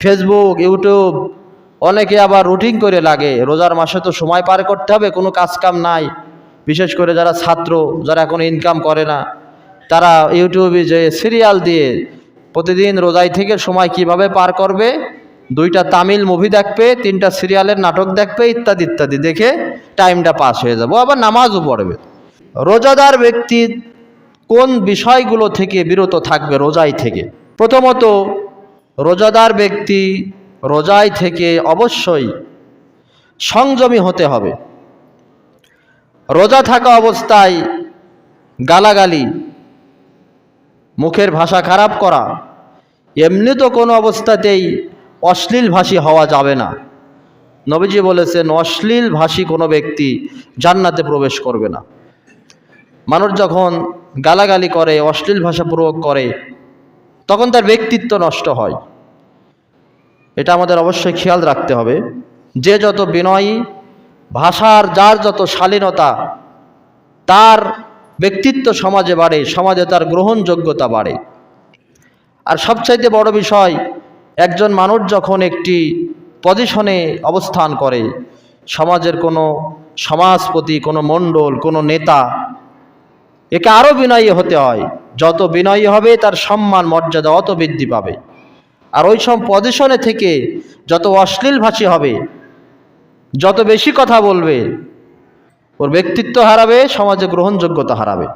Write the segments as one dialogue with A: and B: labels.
A: Facebook, YouTube, অনেকে আবার routine করে লাগে। রোজার মাসে তো সময় পার করতে হবে, কোনো কাজ কাম নাই। বিশেষ করে যারা ছাত্র, যারা এখন ইনকাম করে না, তারা ইউটিউবে যে সিরিয়াল দিয়ে প্রতিদিন রোজায় থেকে সময় কিভাবে পার করবে, 2টা তামিল মুভি দেখবে, 3টা সিরিয়ালের নাটক দেখবে, ইত্যাদি ইত্যাদি দেখে টাইমটা পাস হয়ে যাবে, আবার নামাজও পড়বে। রোজাদার ব্যক্তি কোন বিষয়গুলো থেকে বিরত থাকবে রোজায় থেকে? প্রথমত, রোজাদার ব্যক্তি রোজায় থেকে অবশ্যই সংযমী হতে হবে। রোজা থাকা অবস্থায় গালাগালি, মুখের ভাষা খারাপ করা, এমনি তো কোনো অবস্থাতেই অশ্লীল ভাষী হওয়া যাবে না। নবীজি বলেছেন, অশ্লীল ভাষী কোনো ব্যক্তি জান্নাতে প্রবেশ করবে না। মানুষ যখন গালাগালি করে, অশ্লীল ভাষা প্রয়োগ করে, তখন তার ব্যক্তিত্ব নষ্ট হয়। এটা আমাদের অবশ্যই খেয়াল রাখতে হবে। যে যত বিনয়ী, ভাষার যার যত শালীনতা, তার ব্যক্তিত্ব সমাজে বাড়ে, সমাজে তার গ্রহণযোগ্যতা বাড়ে। আর সবচাইতে বড় বিষয়, একজন মানুষ যখন একটি পজিশনে অবস্থান করে, সমাজের কোনো সমাজপতি, কোনো মণ্ডল, কোনো নেতা, একে আরও বিনয়ী হতে হয়। যত বিনয়ী হবে তার সম্মান মর্যাদা অত বৃদ্ধি পাবে। আর ওই সব পজিশনে থেকে যত অশ্লীল ভাষী হবে, যত বেশি কথা বলবে, ওর ব্যক্তিত্ব হারাবে, সমাজে গ্রহণযোগ্যতা হারাবে।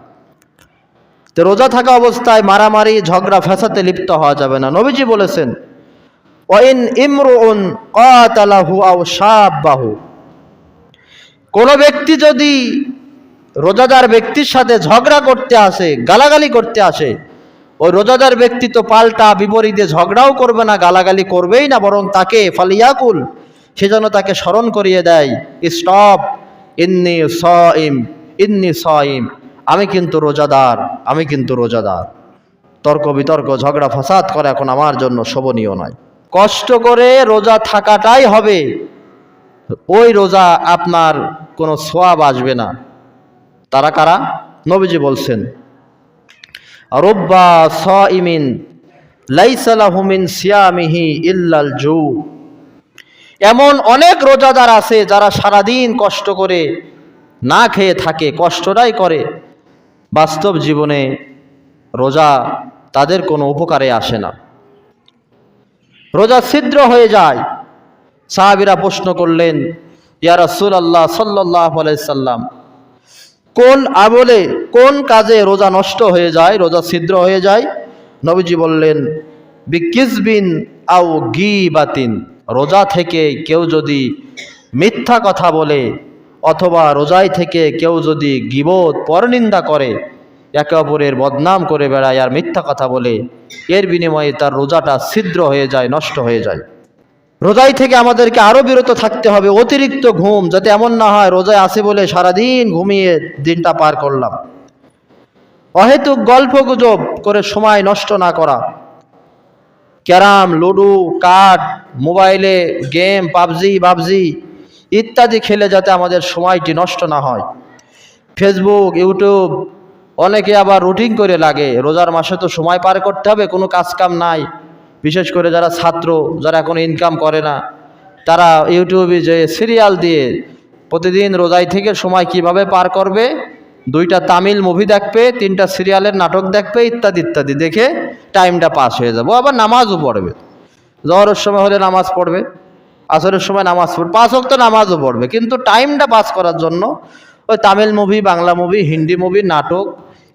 A: তো রোজা থাকা অবস্থায় মারামারি, ঝগড়া, ফ্যাসাদে লিপ্ত হওয়া যাবে না। নবীজি বলেছেন, ওয়াইন ইমরুন কাতালাহু আও শাব্বাহু, কোন ব্যক্তি যদি রোজাদার ব্যক্তির সাথে ঝগড়া করতে আসে, গালাগালি করতে আসে, ওই রোজাদার ব্যক্তি তো পাল্টা বিপরীতে ঝগড়াও করবে না, গালাগালি করবেই না, বরং তাকে ফালিয়াকুল, সেজন্য তাকে স্মরণ করিয়ে দেয়, স্টপ, ইন্নী সাইম, ইন্নী সাইম, আমি কিন্তু রোজাদার, আমি কিন্তু রোজাদার। তর্ক বিতর্ক, ঝগড়া ফাসাদ করা এখন আমার জন্য শোভনীয় নয়। কষ্ট করে রোজা থাকাটাই হবে, ওই রোজা আপনার কোনো সোয়াব আসবে না। তারা কারা? নবীজি বলছেন, রব্বা সাইমিন লাইসা লাহু মিন সিয়ামিহি ইল্লাল জু, এমন অনেক রোজাদার আছে যারা সারাদিন কষ্ট করে না খেয়ে থাকে, কষ্টটাই করে, বাস্তব জীবনে রোজা তাদের কোনো উপকারে আসে না, রোজা ছিদ্র হয়ে যায়। সাহাবীরা প্রশ্ন করলেন, ইয়া রাসূলুল্লাহ সাল্লাল্লাহু আলাইহি সাল্লাম, কোন আমলে, কোন কাজে রোজা নষ্ট হয়ে যায়, রোজা ছিদ্র হয়ে যায়? নবীজি বললেন, বিকিসবিন আও গীবাতিন, রোজা থেকে কেউ যদি মিথ্যা কথা বলে, অথবা রোজায় থেকে কেউ যদি গীবত, পরনিন্দা করে, একে অপরের বদনাম করে বেড়ায় আর মিথ্যা কথা বলে, এর বিনিময়ে তার রোজাটা ছিদ্র হয়ে যায়, নষ্ট হয়ে যায়। রোজায় থেকে আমাদেরকে আরও বিরত থাকতে হবে। অতিরিক্ত ঘুম, যাতে এমন না হয় রোজায় আছে বলে সারাদিন ঘুমিয়ে দিনটা পার করলাম। অহেতুক গল্প গুজব করে সময় নষ্ট না করা, ক্যারাম, লুডো, কার্ড, মোবাইলে গেম, পাবজি ইত্যাদি খেলে যাতে আমাদের সময়টি নষ্ট না হয়। ফেসবুক, ইউটিউব, অনেকে আবার রুটিন করে লাগে। রোজার মাসে তো সময় পার করতে হবে, কোনো কাজ কাম নাই। বিশেষ করে যারা ছাত্র, যারা এখন ইনকাম করে না, তারা ইউটিউবে যে সিরিয়াল দিয়ে প্রতিদিন রোজায় থেকে সময় কিভাবে পার করবে, 2টা তামিল মুভি দেখবে, 3টা সিরিয়ালের নাটক দেখবে, ইত্যাদি ইত্যাদি দেখে টাইমটা পাস হয়ে যাবে, আবার নামাজও পড়বে। জোহরের সময় হলে নামাজ পড়বে, আসরের সময় নামাজ পড়বে, 5 ওয়াক্ত নামাজও পড়বে, কিন্তু টাইমটা পাস করার জন্য ওই Tamil movie, Bangla movie, Hindi movie, নাটক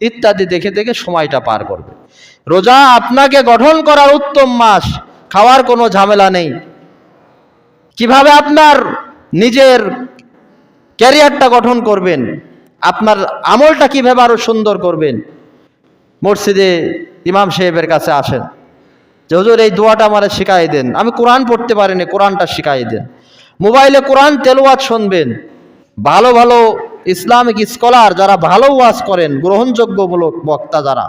A: ইত্যাদি দেখে দেখে সময়টা পার করবে। রোজা আপনাকে গঠন করার উত্তম মাস, খাওয়ার কোনো ঝামেলা নেই। কিভাবে আপনার নিজের ক্যারিয়ারটা গঠন করবেন, আপনার আমলটা কিভাবে আরো সুন্দর করবেন, মসজিদে ইমাম সাহেবের কাছে আসেন, যে হুজুর এই দোয়াটা আমারে শিখাই দেন, আমি কোরআন পড়তে পারিনি, কোরআনটা শিখাই দেন। মোবাইলে কোরআন তেলাওয়াত শুনবেন। ভালো ভালো ইসলামিক স্কলার যারা ভালো ওয়াজ করেন, গ্রহণযোগ্যমূলক বক্তা যারা,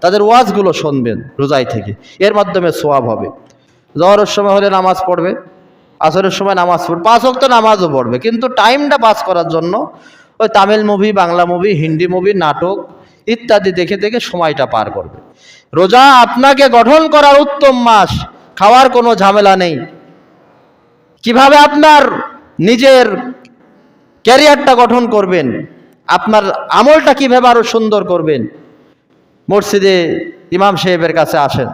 A: তাদের ওয়াজগুলো শুনবেন রোজায় থেকে, এর মাধ্যমে সোয়াব হবে। জোহরের সময় হলে নামাজ পড়বে, আসরের সময় নামাজ পড়বে, 5 ওয়াক্ত নামাজও পড়বে, কিন্তু টাইমটা পাস করার জন্য ওই Tamil movie, Bangla movie, Hindi movie, নাটক ইত্যাদি দেখে দেখে সময়টা পার করবে। রোজা আপনাকে গঠন করার উত্তম মাস, খাওয়ার কোনো ঝামেলা নেই। কিভাবে আপনার নিজের ক্যারিয়ারটা গঠন করবেন, আপনার আমলটা কিভাবে আরো সুন্দর করবেন, মসজিদে ইমাম সাহেবের কাছে আসেন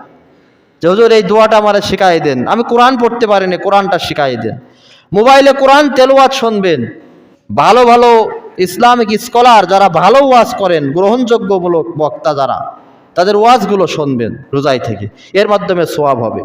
A: যে হুজুর এই দোয়াটা আমারে শিখাই দেন, আমি কোরআন পড়তে পারিনি, কোরআনটা শিখাই দেন। মোবাইলে কোরআন তেলাওয়াত শুনবেন, ভালো ভালো ইসলামিক স্কলার যারা ভালো ওয়াজ করেন, গ্রহণযোগ্যমূলক বক্তা যারা, তাদের ওয়াজগুলো শুনবেন রোজাই থেকে, এর মাধ্যমে সওয়াব হবে।